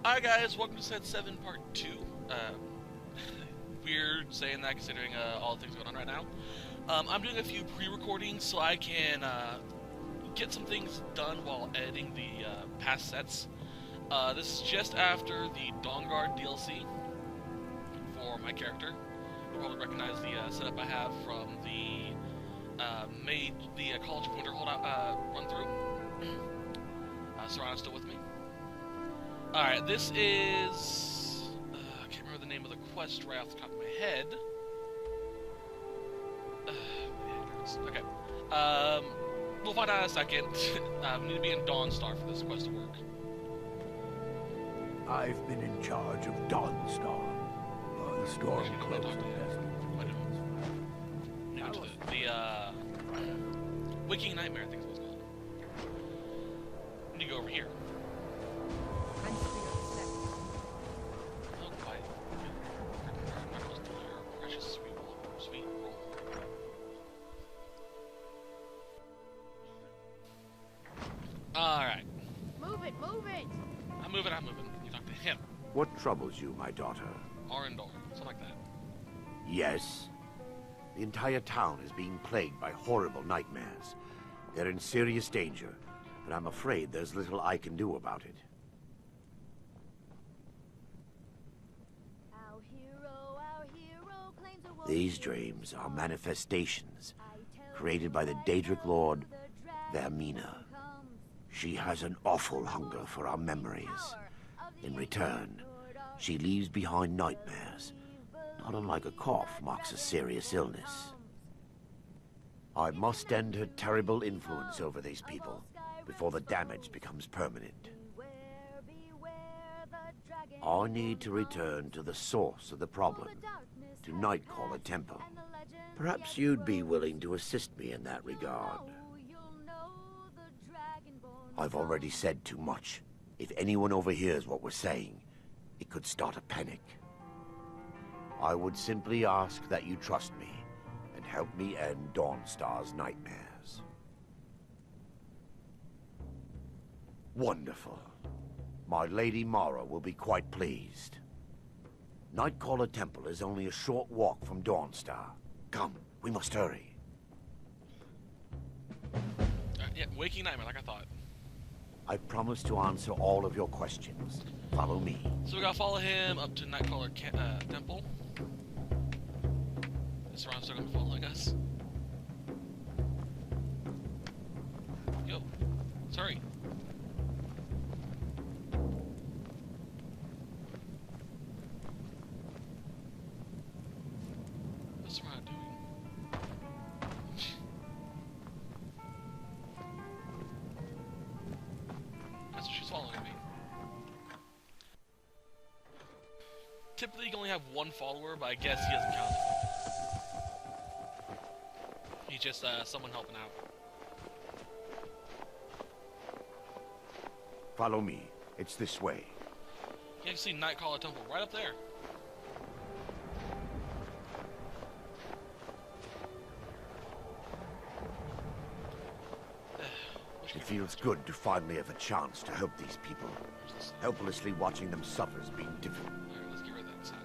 Hi guys, welcome to Set 7 Part 2. Weird saying that considering all the things going on right now. I'm doing a few pre-recordings so I can get some things done while editing the past sets. This is just after the Dawnguard DLC for my character. You'll probably recognize the setup I have from the College of Winter holdout run-through. Serrano's still with me. Alright, this is... I can't remember the name of the quest right off the top of my head. Okay. We'll find out in a second. We need to be in Dawnstar for this quest to work. I've been in charge of Dawnstar. The storm closed at the Waking Nightmare, I think is what it's called. We need to go over here. Alright. Move it, move it! I'm moving. You talk to him. What troubles you, my daughter? Arendor, something like that. Yes. The entire town is being plagued by horrible nightmares. They're in serious danger, and I'm afraid there's little I can do about it. Our hero claims a These dreams are manifestations created by the Daedric Lord, Vaermina. She has an awful hunger for our memories. In return, she leaves behind nightmares. Not unlike a cough marks a serious illness. I must end her terrible influence over these people before the damage becomes permanent. I need to return to the source of the problem, to Nightcaller Temple. Perhaps you'd be willing to assist me in that regard. I've already said too much. If anyone overhears what we're saying, it could start a panic. I would simply ask that you trust me and help me end Dawnstar's nightmares. Wonderful. My Lady Mara will be quite pleased. Nightcaller Temple is only a short walk from Dawnstar. Come, we must hurry. Yeah, Waking Nightmare, like I thought. I promise to answer all of your questions. Follow me. So we gotta follow him up to Nightcaller Temple. Is Serrano still gonna be following us? Yo, sorry. What's Serrano doing? That's what she's following me. Typically you can only have one follower, but I guess he doesn't count. He's just someone helping out. Follow me. It's this way. You can see Nightcaller Temple right up there. It feels good to finally have a chance to help these people. Helplessly watching them suffer is being difficult. Alright, let's get rid of that sign.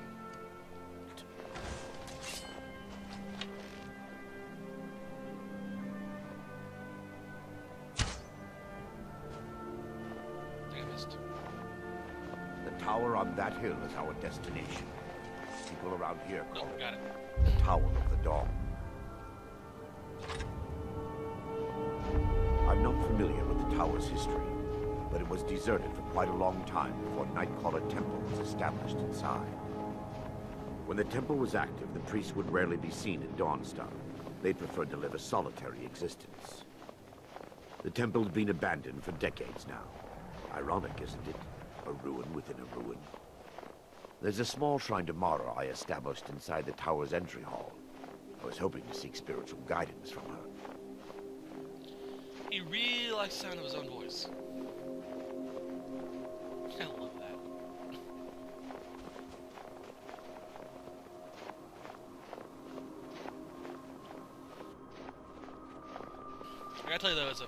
I think I missed. The tower on that hill is our destination. People around here call Nope, it got it. the Tower of the Dawn. I'm not familiar with the tower's history, but it was deserted for quite a long time before Nightcaller Temple was established inside. When the temple was active, the priests would rarely be seen in Dawnstar. They preferred to live a solitary existence. The temple's been abandoned for decades now. Ironic, isn't it? A ruin within a ruin. There's a small shrine to Mara I established inside the tower's entry hall. I was hoping to seek spiritual guidance from her. He really likes the sound of his own voice. I love that. I gotta tell you though, it's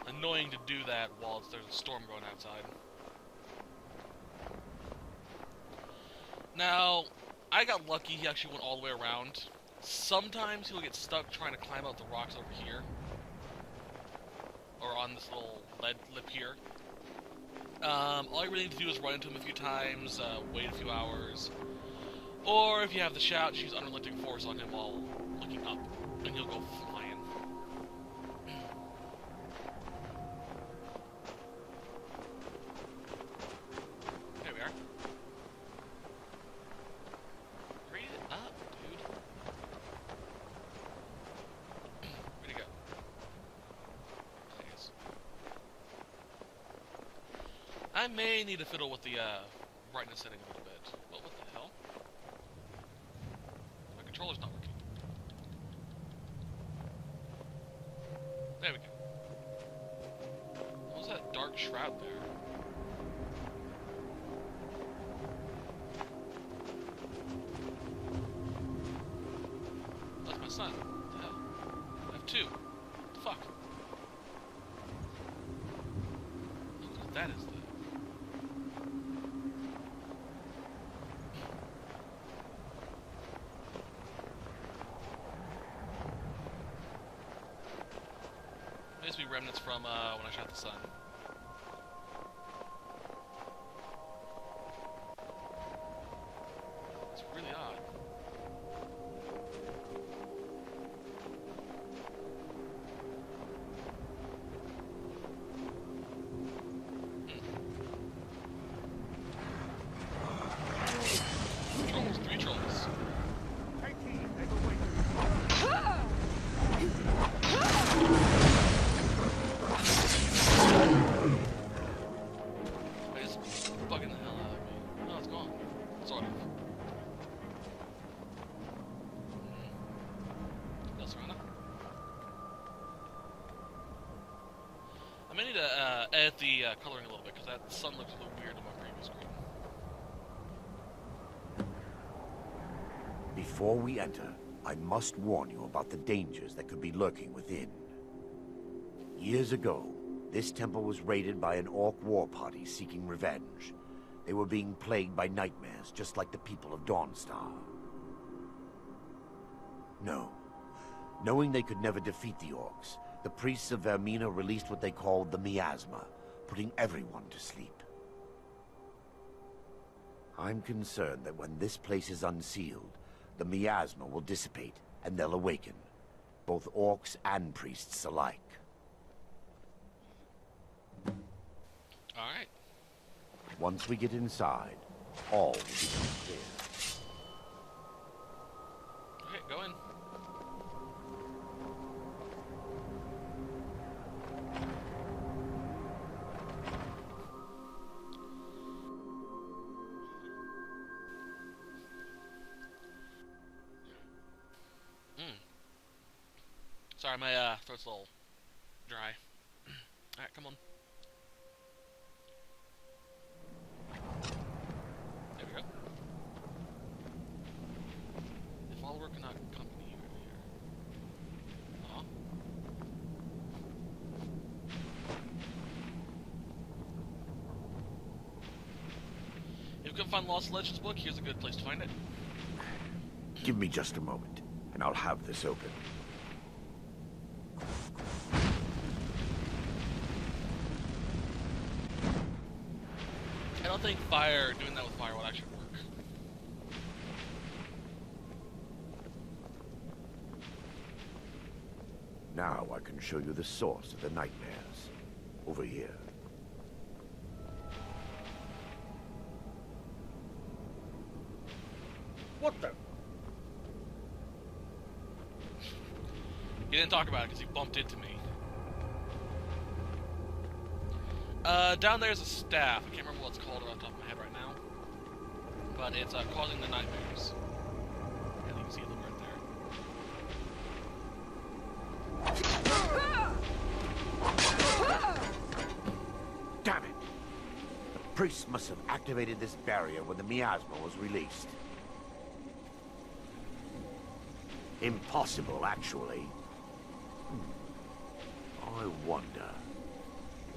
annoying to do that while there's a storm going outside. Now, I got lucky, he actually went all the way around. Sometimes he'll get stuck trying to climb out the rocks over here. Or on this little lead lip here. All you really need to do is run into him a few times, wait a few hours. Or if you have the shout, use unrelenting force on him while looking up, and he'll go flying. There we are. Read it up, dude. Where'd he go? Nice. I may need to fiddle with the brightness setting a little bit. Well, what the hell? My controller's not working. There we go. What was that dark shroud there? That's my son. What the hell? I have two. What the fuck? I don't know what that is, though. May be remnants from when I shot the sun. It's really odd. Trolls, 3 trolls. It's bugging the hell out of me. No, it's gone. Sort of. That's right. I may need to edit the coloring a little bit because that sun looks a little weird on my previous screen. Before we enter, I must warn you about the dangers that could be lurking within. Years ago, this temple was raided by an orc war party seeking revenge. They were being plagued by nightmares, just like the people of Dawnstar. No. Knowing they could never defeat the orcs, the priests of Vaermina released what they called the miasma, putting everyone to sleep. I'm concerned that when this place is unsealed, the miasma will dissipate, and they'll awaken. Both orcs and priests alike. Alright. Once we get inside, all will become clear. Okay, go in. Sorry, my throat's a little dry. Alright, come on. There we go. If all work cannot accompany you over here. Aw. If you can find Lost Legends book, here's a good place to find it. Give me just a moment, and I'll have this open. I don't think doing that with fire would actually work. Now I can show you the source of the nightmares. Over here. What the? He didn't talk about it because he bumped into me. Down there's a staff. I can't remember what it's called off the top of my head right now. But it's causing the nightmares. And you can see it right there. Damn it! The priests must have activated this barrier when the miasma was released. Impossible, actually. I wonder.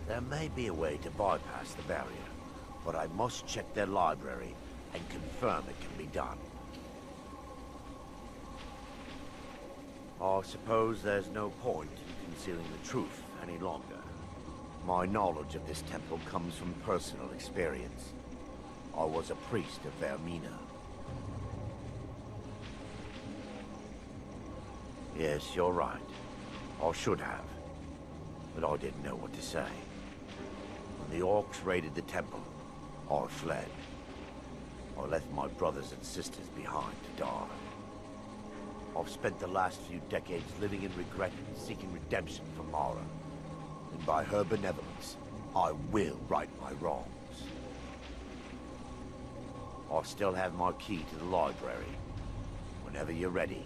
There may be a way to bypass the barrier, but I must check their library and confirm it can be done. I suppose there's no point in concealing the truth any longer. My knowledge of this temple comes from personal experience. I was a priest of Vaermina. Yes, you're right. I should have. But I didn't know what to say. When the orcs raided the temple, I fled. I left my brothers and sisters behind to die. I've spent the last few decades living in regret and seeking redemption from Mara. And by her benevolence, I will right my wrongs. I still have my key to the library. Whenever you're ready,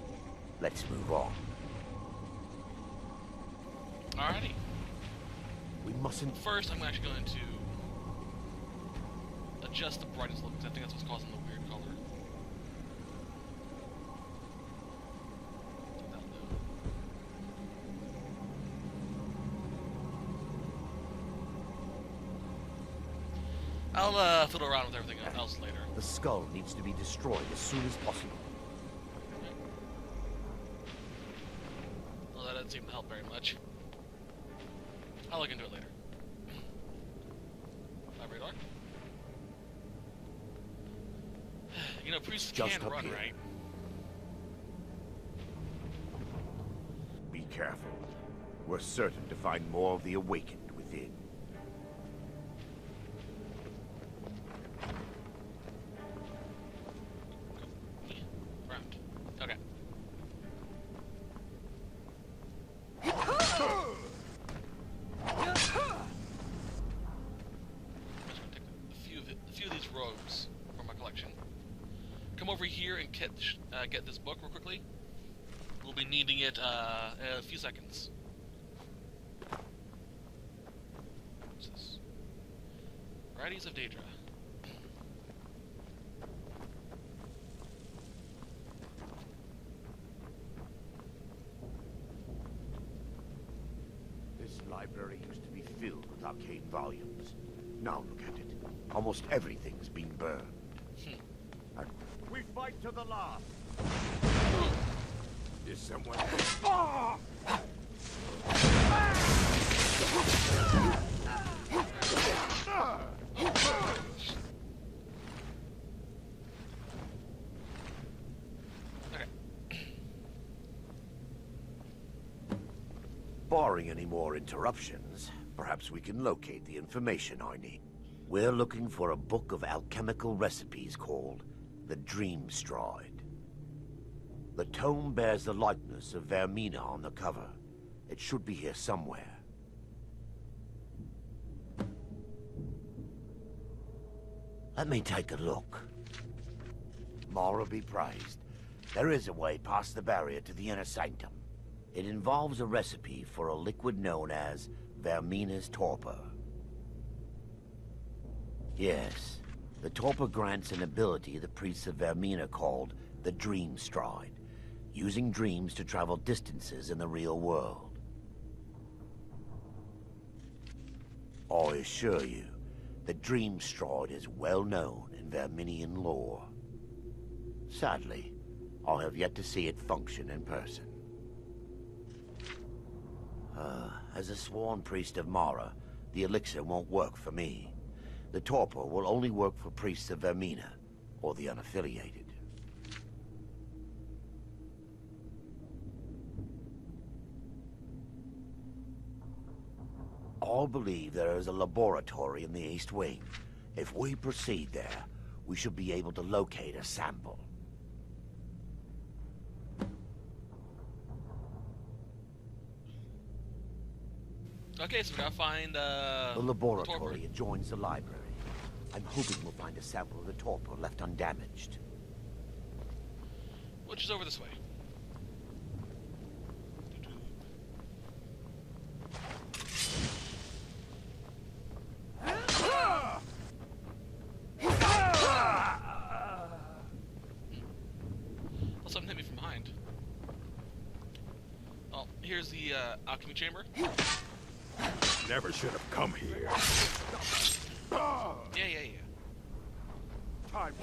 let's move on. Alrighty. We mustn't... First, I'm actually going to adjust the brightness level, because I think that's what's causing the weird color. That'll do. I'll fiddle around with everything else later. The skull needs to be destroyed as soon as possible. Well, that doesn't seem to help very much. I'll look into it later. Library door. You know, priests Just can up run, here. right? Be careful. We're certain to find more of the awakened within. Round. Okay. I'm just gonna take a few of these robes from my collection. Come over here and get this book real quickly. We'll be needing it in a few seconds. What's this? Varieties of Daedra. This library used to be filled with arcane volumes. Now look at it. Almost everything's been burned. And we fight to the last. Is someone... Okay. Barring any more interruptions, perhaps we can locate the information I need. We're looking for a book of alchemical recipes called the Dream Stride. The tome bears the likeness of Vaermina on the cover. It should be here somewhere. Let me take a look. Mara be praised. There is a way past the barrier to the inner sanctum. It involves a recipe for a liquid known as Vaermina's torpor. Yes, the torpor grants an ability the priests of Vaermina called the Dream Stride, using dreams to travel distances in the real world. I assure you, the Dream Stride is well known in Vaerminian lore. Sadly, I have yet to see it function in person. As a sworn priest of Mara, the elixir won't work for me. The torpor will only work for priests of Vaermina, or the unaffiliated. I believe there is a laboratory in the East Wing. If we proceed there, we should be able to locate a sample. Okay, so we gotta find, The torpor. laboratory adjoins the library. I'm hoping we'll find a sample of the torpor left undamaged. Which is over this way. Oh, something hit me from behind. Oh, here's the alchemy chamber. Never should have come here. Yeah. Time.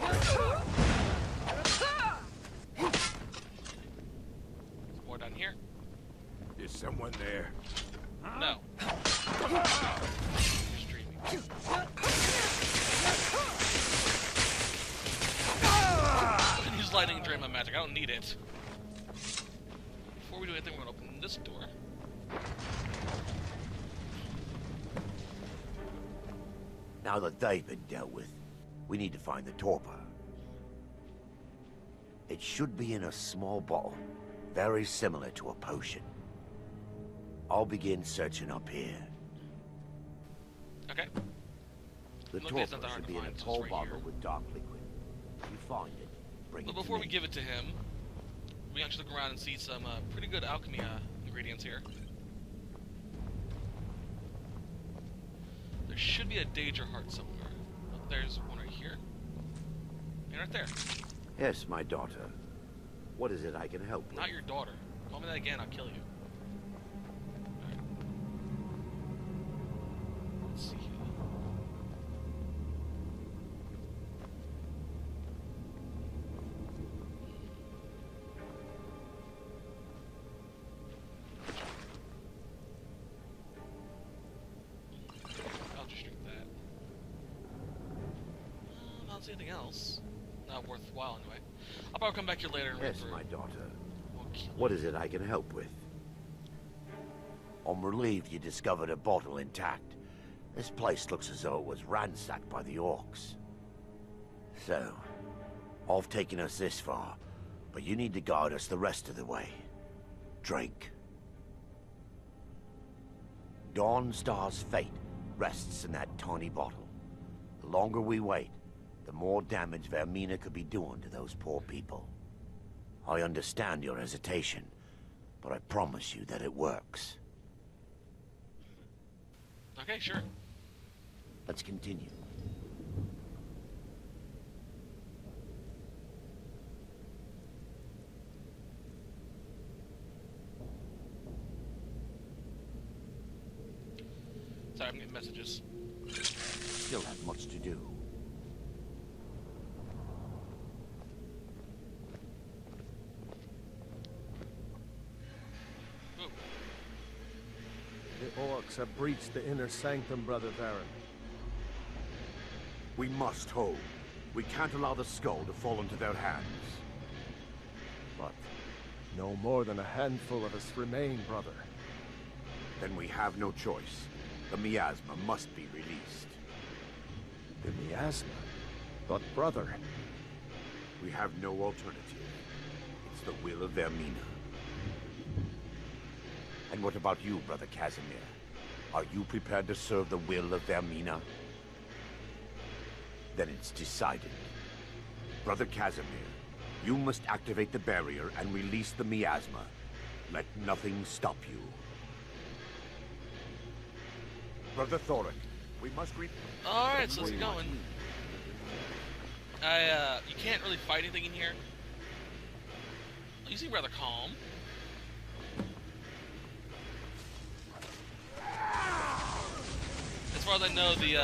don't need it. Before we do anything, we're gonna open this door. Now that they've been dealt with, we need to find the torpor. It should be in a small bottle, very similar to a potion. I'll begin searching up here. Okay. The Look, it's torpor not that hard should to be in a find, so tall it's right bottle here. with dark liquid. If you find it, bring But it to before me. we give it to him, we can actually look around and see some pretty good alchemy ingredients here. There should be a Danger Heart somewhere. Oh, there's one right here. And right there. Yes, my daughter. What is it I can help with? Not your daughter. Call me that again, I'll kill you. Alright. Let's see here. I'll just drink that. I don't see anything else. Not worthwhile anyway. I'll probably come back here later and Yes, look for my daughter. more kill. What is it I can help with? I'm relieved you discovered a bottle intact. This place looks as though it was ransacked by the orcs. So, I've taken us this far, but you need to guide us the rest of the way. Drink. Dawnstar's fate rests in that tiny bottle. The longer we wait, the more damage Vaermina could be doing to those poor people. I understand your hesitation, but I promise you that it works. Okay, sure. Let's continue. Sorry, I'm getting messages. Still have much to do. Ooh. The orcs have breached the inner sanctum, Brother Varen. We must hold. We can't allow the skull to fall into their hands. But No more than a handful of us remain, brother. then we have no choice. The miasma must be released. The miasma. But brother, We have no alternative. It's the will of Vaermina. And what about you, Brother Casimir? Are you prepared to serve the will of Vaermina? Then it's decided. Brother Casimir, you must activate the barrier and release the miasma. Let nothing stop you. Brother Thoric, we must Alright, so let's get going. You can't really fight anything in here. You seem rather calm. As far as I know, the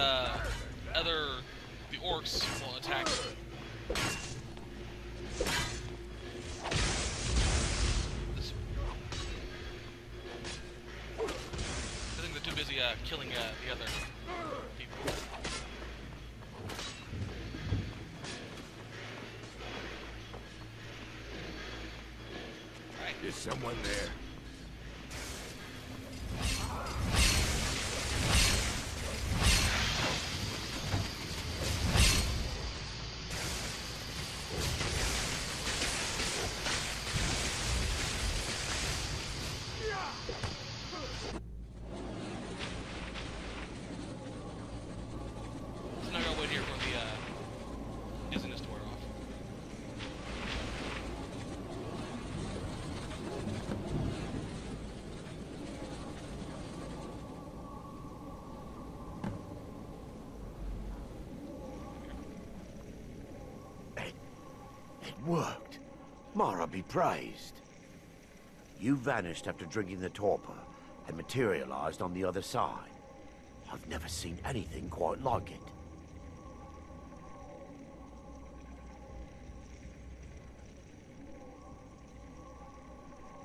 orcs won't attack. I think they're too busy killing the other people. Alright. is someone there? So now I gotta wait here for the dizziness to wear off. It worked. Mara be praised. You vanished after drinking the torpor and materialized on the other side. I've never seen anything quite like it.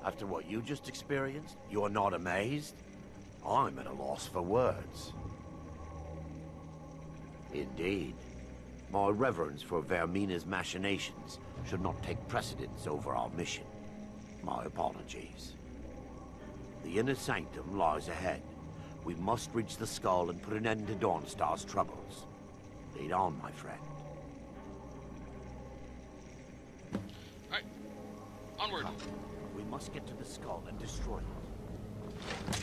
After what you just experienced, you are not amazed? I'm at a loss for words. Indeed. My reverence for Vaermina's machinations should not take precedence over our mission. My apologies. The inner sanctum lies ahead. We must reach the skull and put an end to Dawnstar's troubles. Lead on, my friend. Alright. Onward. We must get to the skull and destroy it.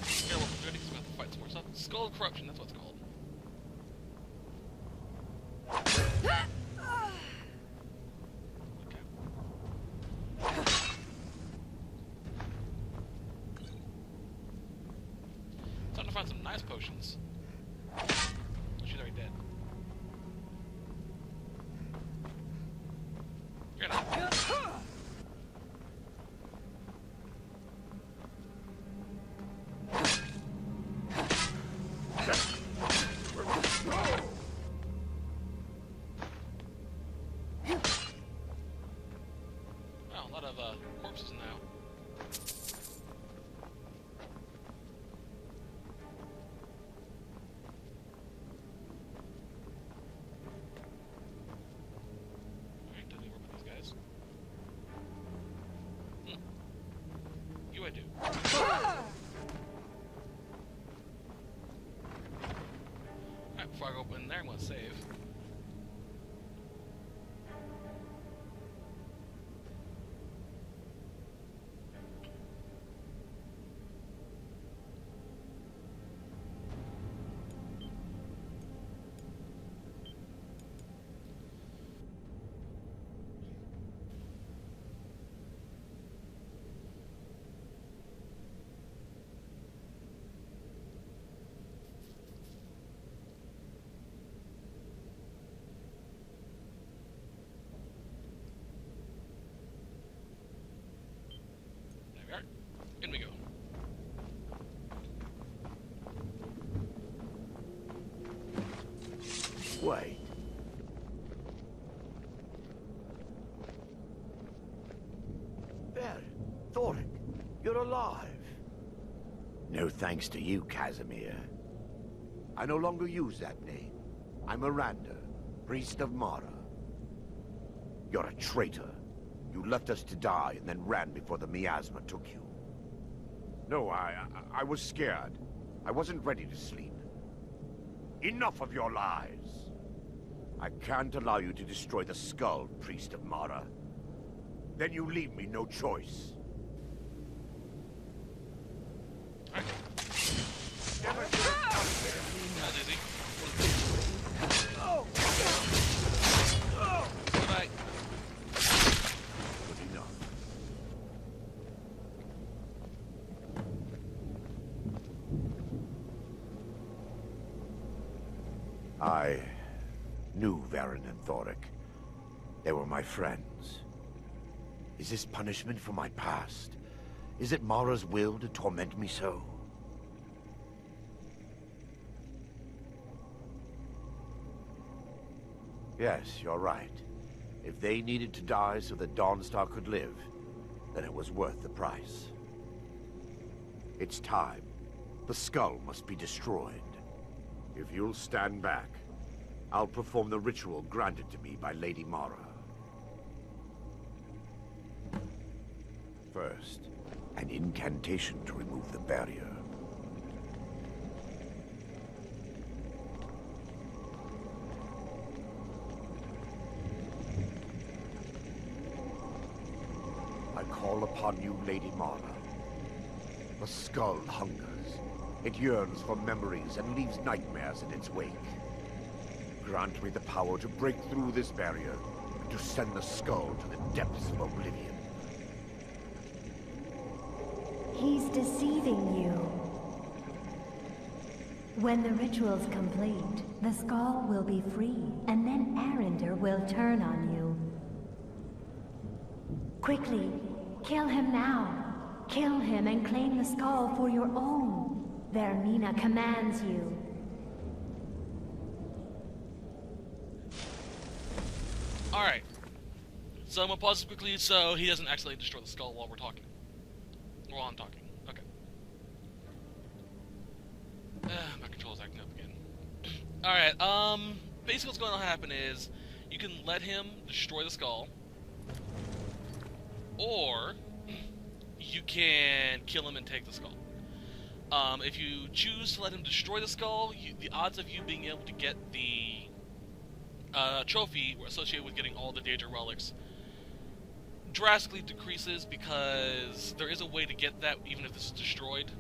Here, we're good because we have to fight some more stuff. Skull of Corruption, that's what it's called. Time to find some nice potions. She's already dead. You're not. Wow, a lot of corpses now. Alright, doesn't work with these guys. You I do. Alright, before I go in there, I'm gonna save. There we are. In we go. Wait. There, Thoric, you're alive. No thanks to you, Casimir. I no longer use that name. I'm Miranda, priest of Mara. You're a traitor. You left us to die and then ran before the miasma took you. No, I was scared. I wasn't ready to sleep. Enough of your lies. I can't allow you to destroy the skull, priest of Mara. Then you leave me no choice. Alright. That's easy. Goodbye. Good enough. I knew Varen and Thoric. They were my friends. Is this punishment for my past? Is it Mara's will to torment me so? Yes, you're right. If they needed to die so that Dawnstar could live, then it was worth the price. It's time. The skull must be destroyed. If you'll stand back, I'll perform the ritual granted to me by Lady Mara. First, an incantation to remove the barrier. I call upon you, Lady Mara. The skull hungers. It yearns for memories and leaves nightmares in its wake. Grant me the power to break through this barrier and to send the skull to the depths of oblivion. He's deceiving you. When the ritual's complete, the skull will be free, and then Arender will turn on you. Quickly, kill him now. Kill him and claim the skull for your own. Vaermina commands you. Alright. So I'm gonna pause this quickly so he doesn't accidentally destroy the skull while we're talking. While I'm talking. Okay. My control's acting up again. Alright, basically what's going to happen is You can let him destroy the skull, or you can kill him and take the skull. If you choose to let him destroy the skull, the odds of you being able to get the trophy associated with getting all the Daedra relics drastically decreases, because there is a way to get that even if this is destroyed,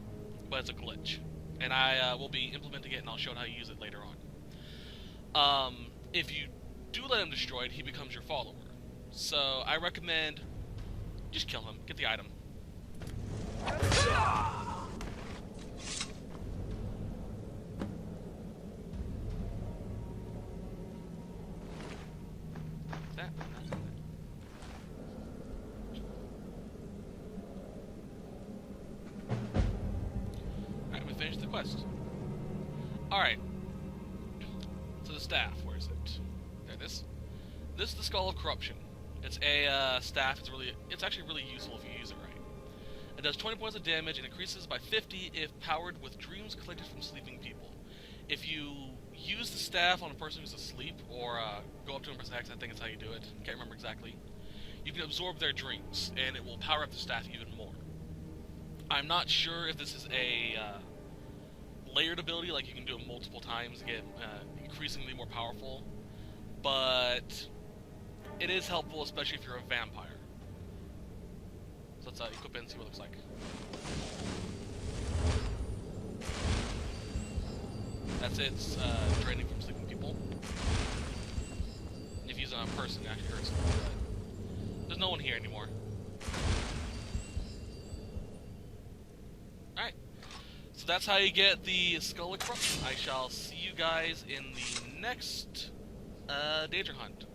but it's a glitch. And I will be implementing it, and I'll show how you use it later on. If you do let him destroy it, he becomes your follower. So I recommend just kill him, get the item. Alright, we finished the quest. Alright. So the staff, where is it? There it is. This is the Skull of Corruption. It's a staff. It's actually really useful if you use it right. It does 20 points of damage and increases by 50 if powered with dreams collected from sleeping people. If you use the staff on a person who's asleep, or go up to him and press X, I think it's how you do it. Can't remember exactly. You can absorb their dreams, and it will power up the staff even more. I'm not sure if this is a layered ability, like you can do it multiple times and get increasingly more powerful, but it is helpful, especially if you're a vampire. So let's equip it and see what it looks like. That's it. It's draining from sleeping people. If you use it on a person, it actually hurts them, but there's no one here anymore. Alright. So that's how you get the Skull of Corruption. I shall see you guys in the next Daedra hunt.